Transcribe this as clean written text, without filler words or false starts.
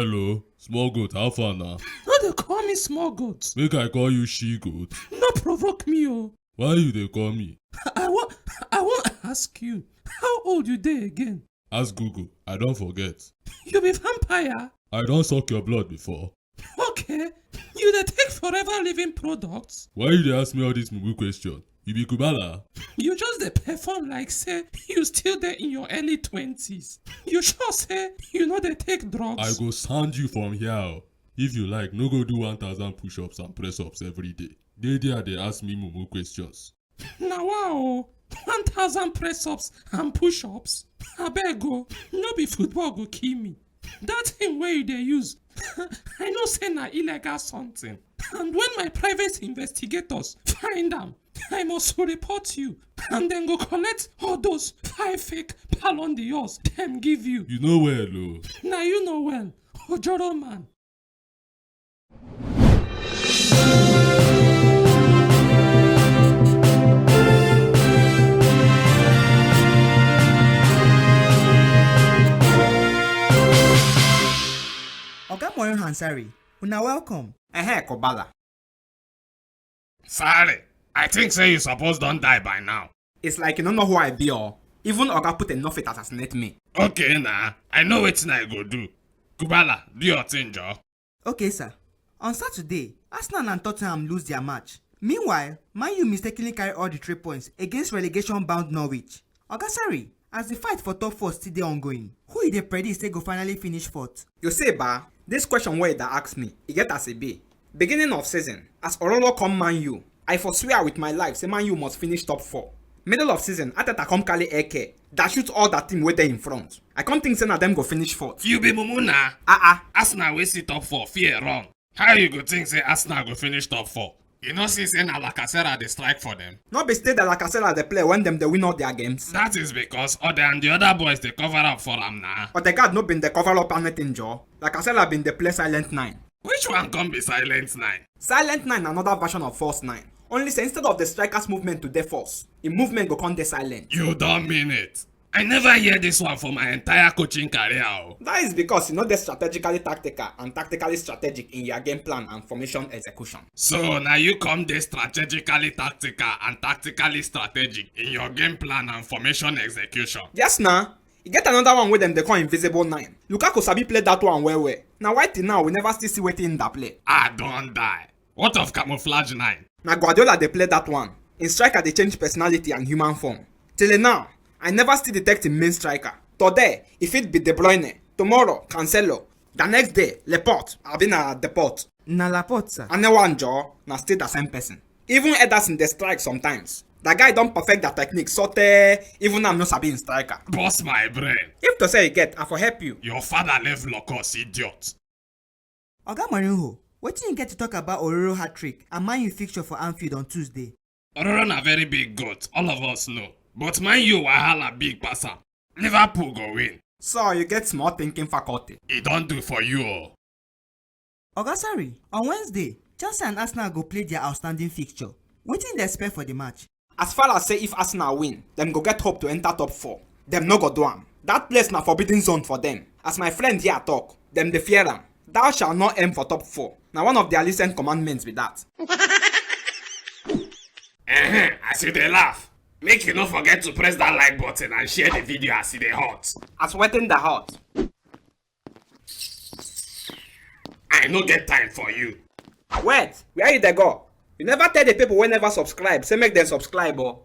Hello, small goat, how far now? No, they call me small goat. Make I call you she goat. No provoke me, oh. Why you dey call me? I want ask you, how old you dey again? Ask Google, I don't forget. You be vampire? I don't suck your blood before. Okay, you dey take forever living products? Why you dey ask me all this mugu question? You be Kubala? You just dey perform like say you still dey in your early 20s. You sure say you no dey take drugs? I go sand you from here. Oh. If you like, no go do 1,000 push-ups and press-ups every day. They ask me mumu questions. Now wow, 1,000 press-ups and push-ups? Abeg o, no be football go kill me. That thing wey you dey use, I know say na illegal something. And when my private investigators find am, I must report you. And then go collect all those 5 fake Ballon d'Ors dem give you. You know well, oh. Na you know well, Ojoro man. Oga Morin Hansari, una welcome. Kobala. Sorry, I think say you suppose don't die by now. It's like you don't know who I be or even Oga put enough it assassinate me. Okay nah, I know wetin I go do. Kubala, do your thing, Joe. Okay, sir. On Saturday, Arsenal and Tottenham lose their match. Meanwhile, Man U mistakenly carry all the 3 points against relegation-bound Norwich. Oga Sari, as the fight for top 4 still dey ongoing, who you dey predict say go finally finish 4th? You say, ba, this question where that ask me, it get as a be. Beginning of season, as Orolo come Man U, I forswear with my life say Man U must finish top 4. Middle of season, Ateta come carry Eke, that shoot all that team wey dey in front. I can't think say na them go finish 4th. You be mumuna. Arsenal will sit top 4, fear wrong. How you go think say Arsenal go finish top 4? You know see say na Lacazette dey strike for them. Not be stay that Lacazette they play when them they win all their games. That is because Ode and the other boys they cover up for them now. But the guard no been the cover up anything, Joe. Lacazette been the play silent 9. Which one come be silent 9? Silent 9 another version of false 9. Only say instead of the striker's movement to the force, the movement go come the silent. You don't mean it. I never hear this one for my entire coaching career. That is because you know they're strategically tactical and tactically strategic in your game plan and formation execution. So now you come there strategically tactical and tactically strategic in your game plan and formation execution. Yes, nah. You get another one with them they call Invisible 9. Lukaku sabi play that one well. Now why till now we never still see waiting in that play. I don't die. What of Camouflage 9? Now Guardiola they play that one. In striker they change personality and human form. Till now, I never still detect a main striker. Today, if it be De Bruyne, tomorrow, Cancelo, the next day, Laporte, I've been at Deport. Na Laporte, sir. And then one jaw, na still the same person. Even Ederson they strike sometimes. The guy don't perfect that technique, so even I'm not sabi in striker. Boss my brain. If to say you get, I for help you. Your father left Locos, idiot. Oga Morinho, wetin you get to talk about Ororo hat-trick and Man U fixture for Anfield on Tuesday? Ororo na very big goat, all of us know. But Man U wahala big passer. Liverpool go win. So you get small thinking faculty. It don't do for you. Oga Sari, on Wednesday, Chelsea and Arsenal go play their outstanding fixture. Wetin dey expect for the match? As far as say if Arsenal win, them go get hope to enter top 4. Them no go do am. That place na forbidden zone for them. As my friend here talk, them dey fear am. Thou shall not aim for top 4. Now one of their recent commandments be that. I see they laugh. Make you not forget to press that like button and share the video as it dey hot. As wetting the hot. I no get time for you. Wait, where you dey go? You never tell the people who never subscribe, say make them subscribe, oh.